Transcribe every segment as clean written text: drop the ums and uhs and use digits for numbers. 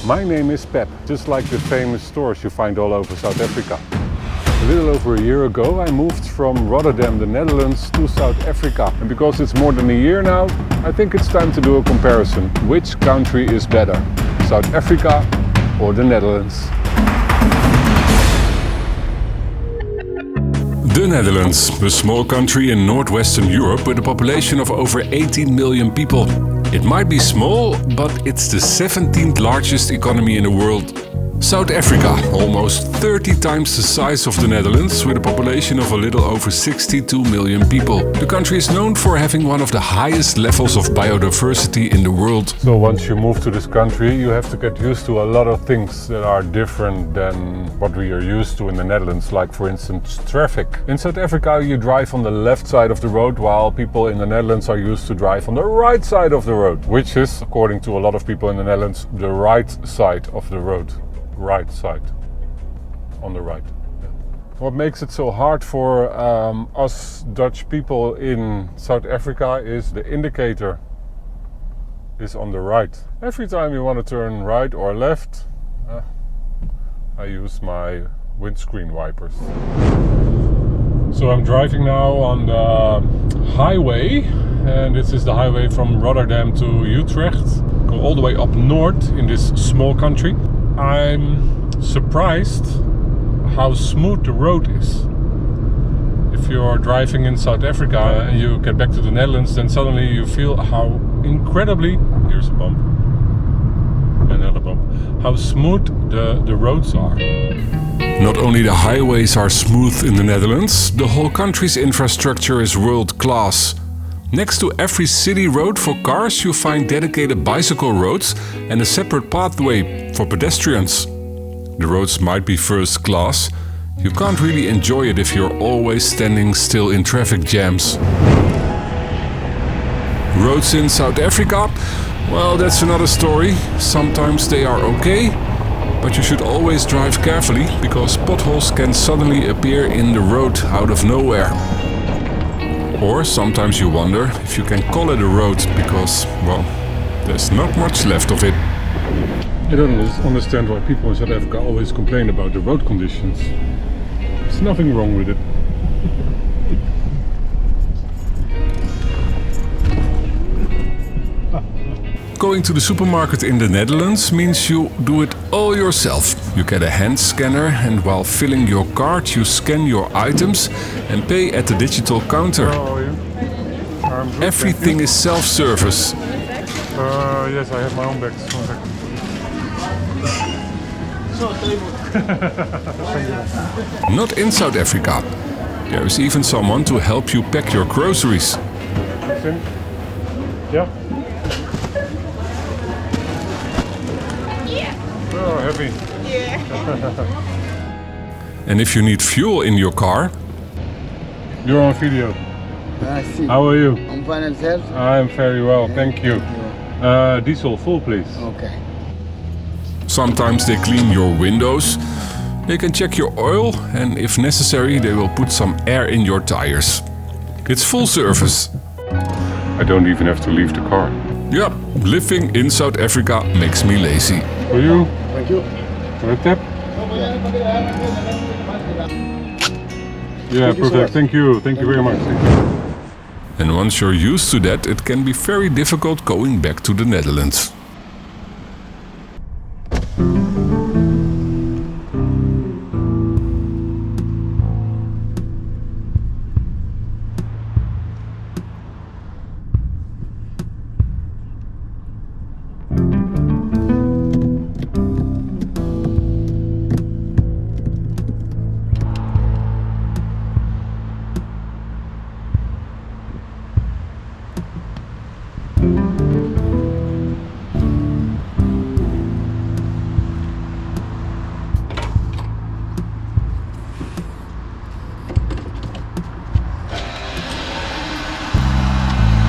My name is Pep, just like the famous stores you find all over South Africa. A little over a year ago I moved from Rotterdam, the Netherlands, to South Africa. And because it's more than a year now, I think it's time to do a comparison. Which country is better, South Africa or the Netherlands? The Netherlands, a small country in northwestern Europe with a population of over 18 million people. It might be small, but it's the 17th largest economy in the world. South Africa, almost 30 times the size of the Netherlands, with a population of a little over 62 million people. The country is known for having one of the highest levels of biodiversity in the world. So once you move to this country, you have to get used to a lot of things that are different than what we are used to in the Netherlands, like for instance traffic. In South Africa you drive on the left side of the road, while people in the Netherlands are used to drive on the right side of the road, which is, according to a lot of people in the Netherlands, the right side of the road. Right side, on the right. What makes it so hard for us Dutch people in South Africa is the indicator is on the right. Every time you want to turn right or left, I use my windscreen wipers. So I'm driving now on the highway, and this is the highway from Rotterdam to Utrecht. Go all the way up north in this small country. I'm surprised how smooth the road is. If you're driving in South Africa and you get back to the Netherlands, then suddenly you feel how incredibly, here's a bump, another bump, how smooth the roads are. Not only the highways are smooth in the Netherlands, the whole country's infrastructure is world class. Next to every city road for cars, you find dedicated bicycle roads and a separate pathway for pedestrians. The roads might be first class. You can't really enjoy it if you're always standing still in traffic jams. Roads in South Africa? Well, that's another story. Sometimes they are okay, but you should always drive carefully because potholes can suddenly appear in the road out of nowhere. Or sometimes you wonder if you can call it a road because, well, there's not much left of it. I don't understand why people in South Africa always complain about the road conditions. There's nothing wrong with it. Going to the supermarket in the Netherlands means you do it all yourself. You get a hand scanner, and while filling your cart you scan your items and pay at the digital counter. Everything is self-service. Yes, I have my own bags. Not in South Africa. There is even someone to help you pack your groceries. Yeah. Oh, heavy. Yeah. And if you need fuel in your car, you're on video. I see. How are you? I'm fine and self. I'm very well, thank you. Diesel full, please. Okay. sometimes they clean your windows. They can check your oil, and if necessary they will put some air in your tires. It's full service. I don't even have to leave the car. Yeah, living in South Africa makes me lazy. For you? Thank you. For a tap? Yeah, perfect. Thank you. Thank you very much. Thank you. And once you're used to that, it can be very difficult going back to the Netherlands.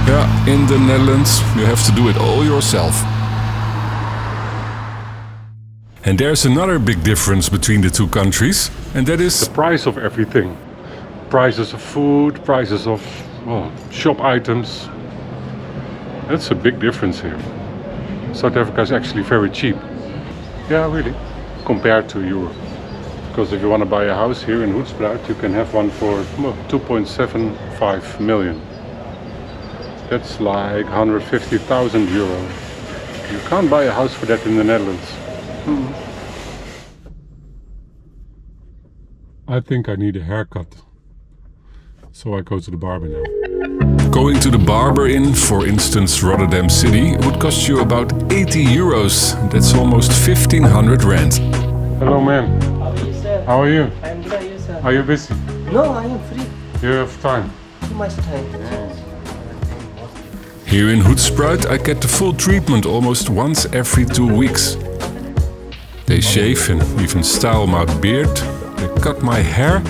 Yeah, in the Netherlands you have to do it all yourself. And there's another big difference between the two countries, and that is The price of everything. Prices of food, prices of, well, shop items. That's a big difference here. South Africa is actually very cheap. Yeah, really. Compared to Europe. Because if you want to buy a house here in Hoedspruit, you can have one for 2.75 million. That's like 150,000 euro. You can't buy a house for that in the Netherlands. I think I need a haircut. So I go to the barber now. Going to the barber in, for instance, Rotterdam city, would cost you about 80 euros. That's almost 1500 rand. Hello, ma'am. How are you, sir? How are you? I'm good, are you, sir? Are you busy? No, I am free. You have time? Too much time. Here in Hoedspruit, I get the full treatment almost once every 2 weeks. They shave and even style my beard. They cut my hair.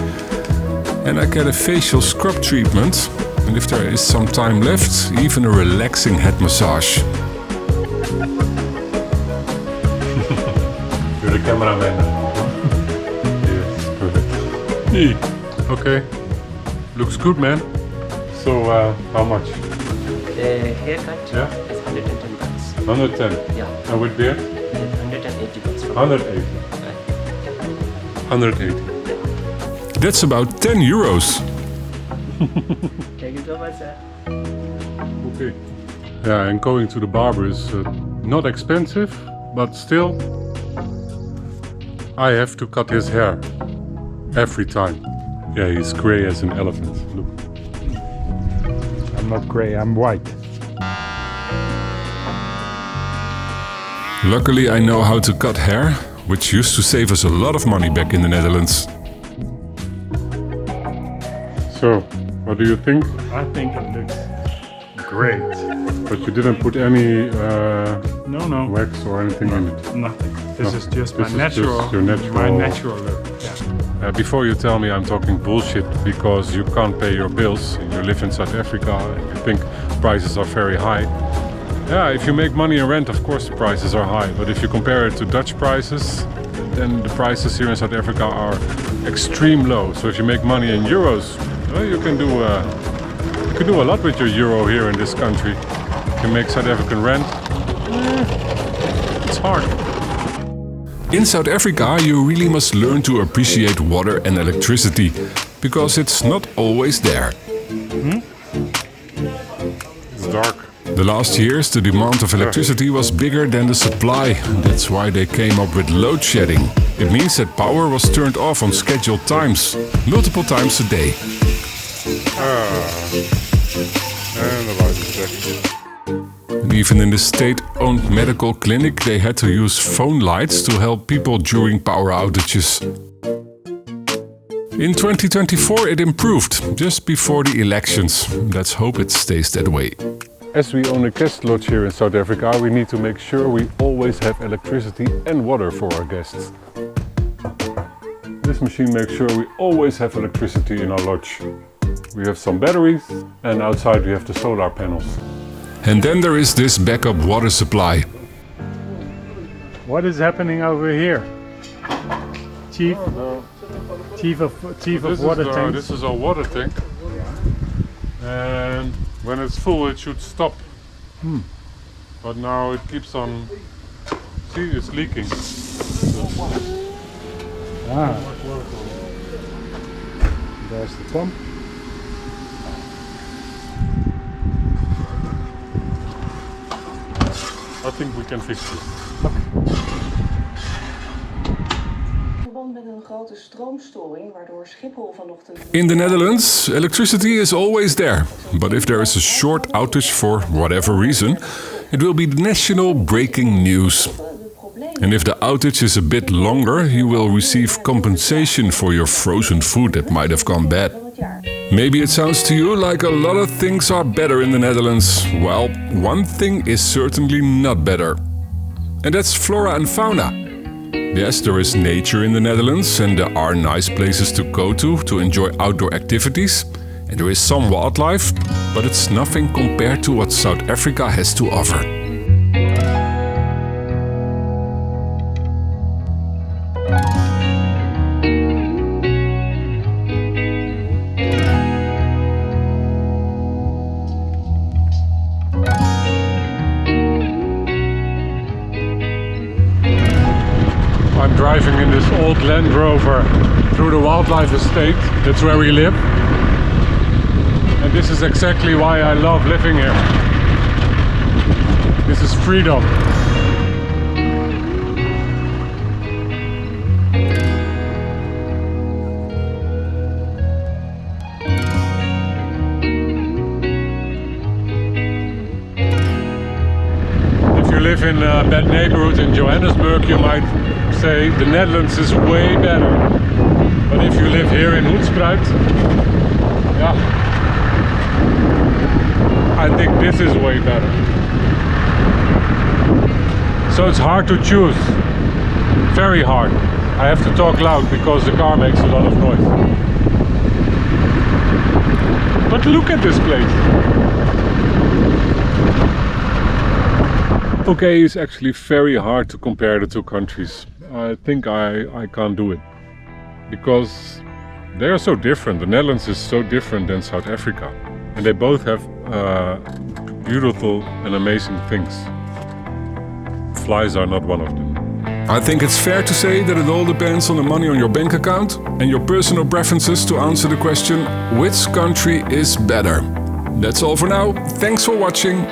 And I get a facial scrub treatment. And if there is some time left, even a relaxing head massage. You're the cameraman. Yes, perfect. Okay. Looks good, man. So, how much? The haircut Yeah? is 110 bucks. 110. Yeah, And with beard? 180 bucks. 180. 180. That's about 10 euros. Thank you so much, sir. Okay. Yeah, and going to the barber is not expensive, but still, I have to cut his hair every time. Yeah, he's gray as an elephant. Look. I'm not grey, I'm white. Luckily, I know how to cut hair, which used to save us a lot of money back in the Netherlands. So, what do you think? I think it looks great. But you didn't put any No, wax or anything in it. nothing. This No, is just this my is just your natural- my natural look. Yeah. Before you tell me I'm talking bullshit because you can't pay your bills, you live in South Africa and you think prices are very high. Yeah, if you make money in rent, of course the prices are high. But if you compare it to Dutch prices, then the prices here in South Africa are extreme low. So if you make money in euros, well, you can do a lot with your euro here in this country. You can make South African rent. It's hard. In South Africa, you really must learn to appreciate water and electricity, because it's not always there. It's dark. The last years, the demand of electricity was bigger than the supply. That's why they came up with load shedding. It means that power was turned off on scheduled times, multiple times a day. And the light is back. And even in the state-owned medical clinic, they had to use phone lights to help people during power outages. In 2024 it improved, just before the elections. Let's hope it stays that way. As we own a guest lodge here in South Africa, we need to make sure we always have electricity and water for our guests. This machine makes sure we always have electricity in our lodge. We have some batteries and outside we have the solar panels. And then there is this backup water supply. What is happening over here? Chief of water tanks. This is our water tank. And when it's full it should stop. But now it keeps on, see, it's leaking. Ah. There's the pump. I think we can fix it. verband met een grote stroomstoring waardoor Schiphol vanochtend... In the Netherlands, electricity is always there. But if there is a short outage for whatever reason, it will be national breaking news. And if the outage is a bit longer, you will receive compensation for your frozen food that might have gone bad. Maybe it sounds to you like a lot of things are better in the Netherlands. Well, one thing is certainly not better. And that's flora and fauna. Yes, there is nature in the Netherlands and there are nice places to go to enjoy outdoor activities. And there is some wildlife, but it's nothing compared to what South Africa has to offer. I'm driving in this old Land Rover through the wildlife estate. That's where we live. And this is exactly why I love living here. This is freedom. If you live in a bad neighborhood in Johannesburg, you might say the Netherlands is way better. But if you live here in Hoedspruit, yeah, I think this is way better. So it's hard to choose. Very hard. I have to talk loud because the car makes a lot of noise. But look at this place. Okay, it's actually very hard to compare the two countries. I think I can't do it. Because they are so different. The Netherlands is so different than South Africa. And they both have beautiful and amazing things. Flies are not one of them. I think it's fair to say that it all depends on the money on your bank account and your personal preferences to answer the question, which country is better? That's all for now. Thanks for watching.